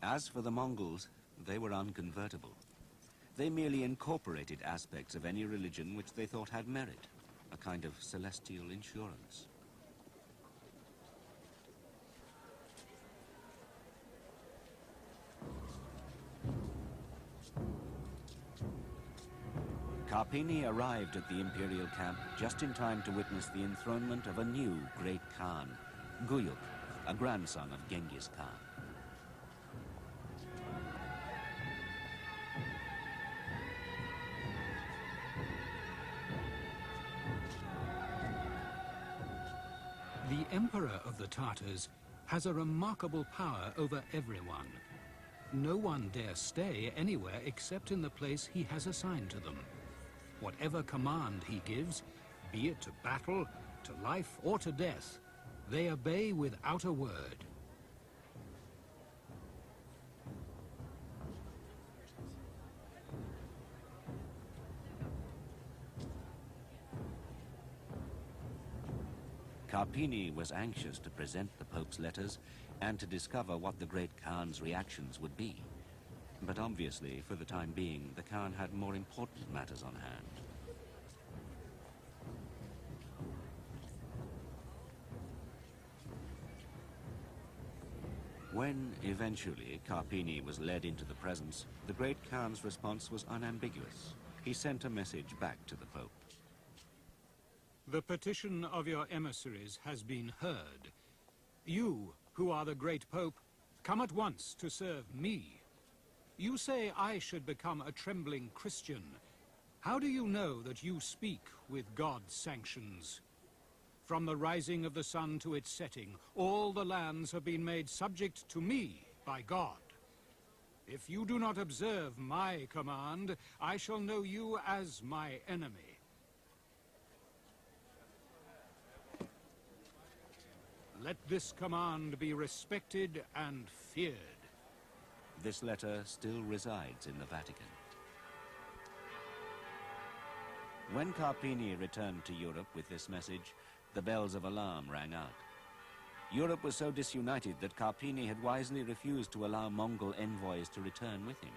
As for the Mongols, they were unconvertible. They merely incorporated aspects of any religion which they thought had merit, a kind of celestial insurance. Karpini arrived at the imperial camp just in time to witness the enthronement of a new great Khan, Guyuk, a grandson of Genghis Khan. The emperor of the Tatars has a remarkable power over everyone. No one dare stay anywhere except in the place he has assigned to them. Whatever command he gives, be it to battle, to life, or to death, they obey without a word. Karpini was anxious to present the Pope's letters and to discover what the great Khan's reactions would be. But obviously, for the time being, the Khan had more important matters on hand. When, eventually, Karpini was led into the presence, the great Khan's response was unambiguous. He sent a message back to the Pope. The petition of your emissaries has been heard. You, who are the great Pope, come at once to serve me. You say I should become a trembling Christian. How do you know that you speak with God's sanctions? From the rising of the sun to its setting, all the lands have been made subject to me by God. If you do not observe my command, I shall know you as my enemy. Let this command be respected and feared. This letter still resides in the Vatican. When Karpini returned to Europe with this message, the bells of alarm rang out. Europe was so disunited that Karpini had wisely refused to allow Mongol envoys to return with him.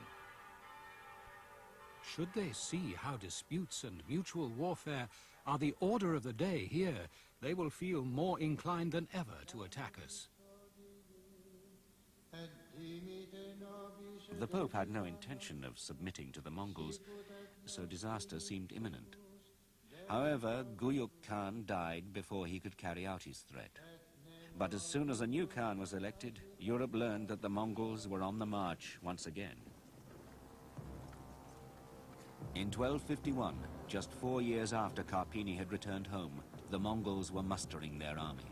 Should they see how disputes and mutual warfare are the order of the day here, they will feel more inclined than ever to attack us. The Pope had no intention of submitting to the Mongols, so disaster seemed imminent. However, Guyuk Khan died before he could carry out his threat. But as soon as a new Khan was elected, Europe learned that the Mongols were on the march once again. In 1251, just 4 years after Karpini had returned home, the Mongols were mustering their army.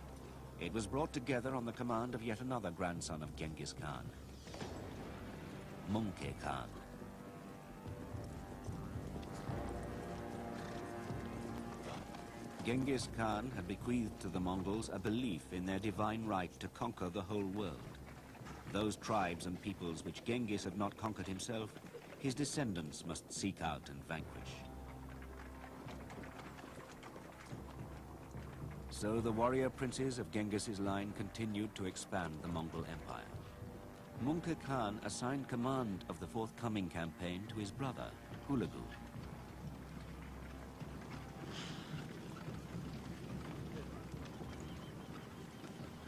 It was brought together on the command of yet another grandson of Genghis Khan, Mungke Khan. Genghis Khan had bequeathed to the Mongols a belief in their divine right to conquer the whole world. Those tribes and peoples which Genghis had not conquered himself, his descendants must seek out and vanquish. So the warrior princes of Genghis's line continued to expand the Mongol Empire. Mungke Khan assigned command of the forthcoming campaign to his brother, Hulagu.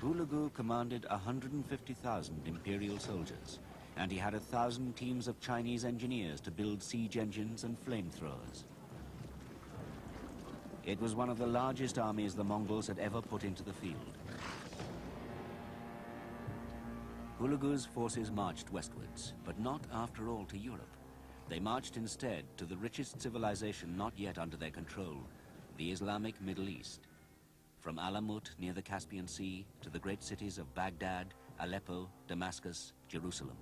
Hulagu commanded 150,000 imperial soldiers, and he had 1,000 teams of Chinese engineers to build siege engines and flamethrowers. It was one of the largest armies the Mongols had ever put into the field. Hulagu's forces marched westwards, but not after all to Europe. They marched instead to the richest civilization not yet under their control, the Islamic Middle East. From Alamut near the Caspian Sea to the great cities of Baghdad, Aleppo, Damascus, Jerusalem.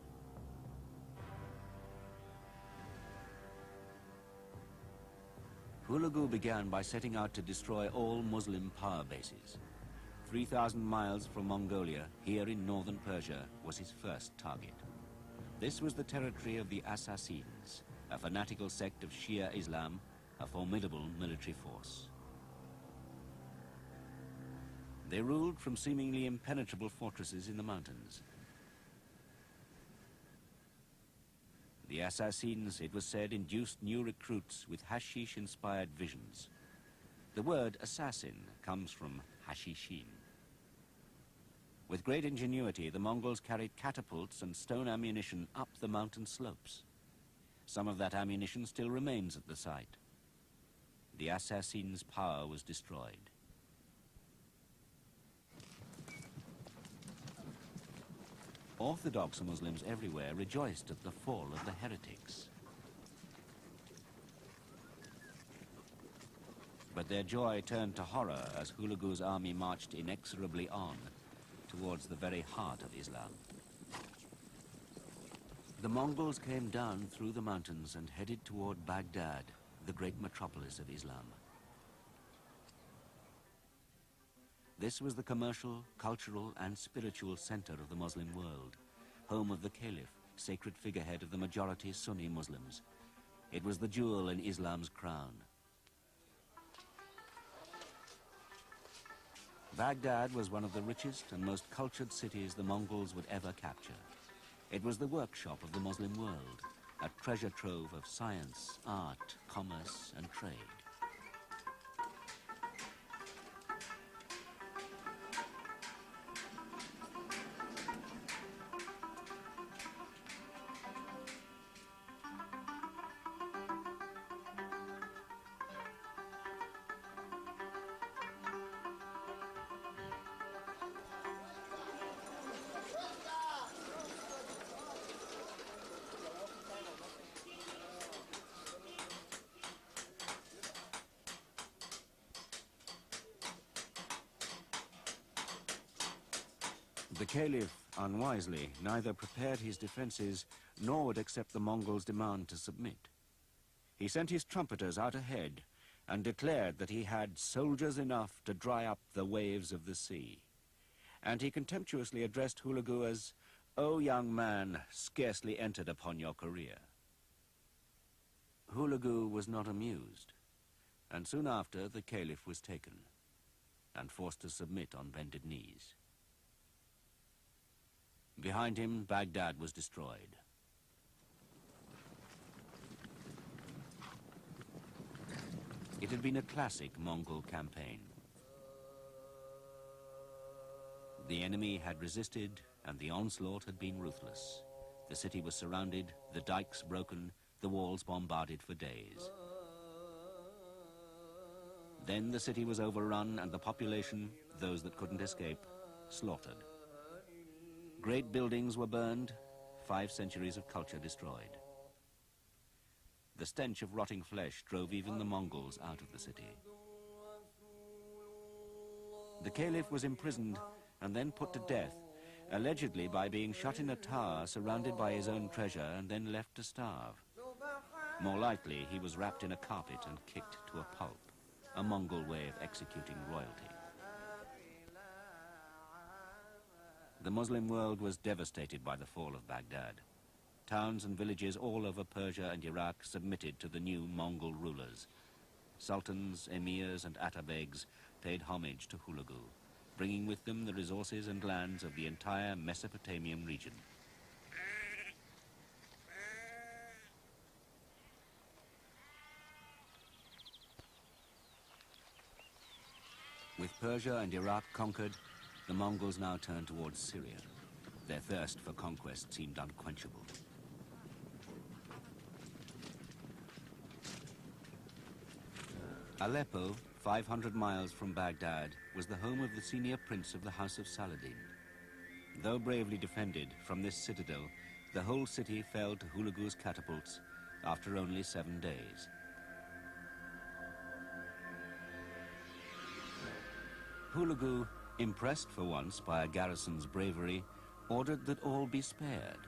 Hulagu began by setting out to destroy all Muslim power bases. 3,000 miles from Mongolia, here in northern Persia, was his first target. This was the territory of the Assassins, a fanatical sect of Shia Islam, a formidable military force. They ruled from seemingly impenetrable fortresses in the mountains. The assassins, it was said, induced new recruits with hashish-inspired visions. The word assassin comes from hashishin. With great ingenuity, the Mongols carried catapults and stone ammunition up the mountain slopes. Some of that ammunition still remains at the site. The assassins' power was destroyed. Orthodox Muslims everywhere rejoiced at the fall of the heretics. But their joy turned to horror as Hulagu's army marched inexorably on towards the very heart of Islam. The Mongols came down through the mountains and headed toward Baghdad, the great metropolis of Islam. This was the commercial, cultural, and spiritual center of the Muslim world, home of the Caliph, sacred figurehead of the majority Sunni Muslims. It was the jewel in Islam's crown. Baghdad was one of the richest and most cultured cities the Mongols would ever capture. It was the workshop of the Muslim world, a treasure trove of science, art, commerce, and trade. The Caliph, unwisely, neither prepared his defenses nor would accept the Mongols' demand to submit. He sent his trumpeters out ahead and declared that he had soldiers enough to dry up the waves of the sea. And he contemptuously addressed Hulagu as, "O young man, scarcely entered upon your career." Hulagu was not amused, and soon after the Caliph was taken and forced to submit on bended knees. Behind him, Baghdad was destroyed. It had been a classic Mongol campaign. The enemy had resisted, and the onslaught had been ruthless. The city was surrounded, the dikes broken, the walls bombarded for days. Then the city was overrun, and the population, those that couldn't escape, slaughtered. Great buildings were burned, 5 centuries of culture destroyed. The stench of rotting flesh drove even the Mongols out of the city. The Caliph was imprisoned and then put to death, allegedly by being shut in a tower surrounded by his own treasure and then left to starve. More likely, he was wrapped in a carpet and kicked to a pulp, a Mongol way of executing royalty. The Muslim world was devastated by the fall of Baghdad. Towns and villages all over Persia and Iraq submitted to the new Mongol rulers. Sultans, emirs, and atabegs paid homage to Hulagu, bringing with them the resources and lands of the entire Mesopotamian region. With Persia and Iraq conquered, the Mongols now turned towards Syria. Their thirst for conquest seemed unquenchable. Aleppo, 500 miles from Baghdad, was the home of the senior prince of the House of Saladin. Though bravely defended from this citadel, the whole city fell to Hulagu's catapults after only 7 days. Hulagu, impressed for once by a garrison's bravery, ordered that all be spared.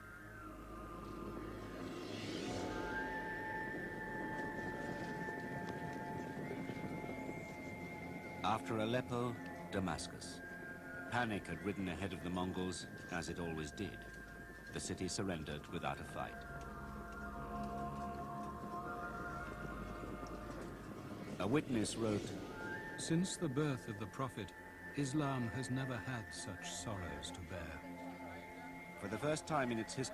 After Aleppo, Damascus. Panic had ridden ahead of the Mongols, as it always did. The city surrendered without a fight. A witness wrote, "Since the birth of the Prophet, Islam has never had such sorrows to bear." For the first time in its history,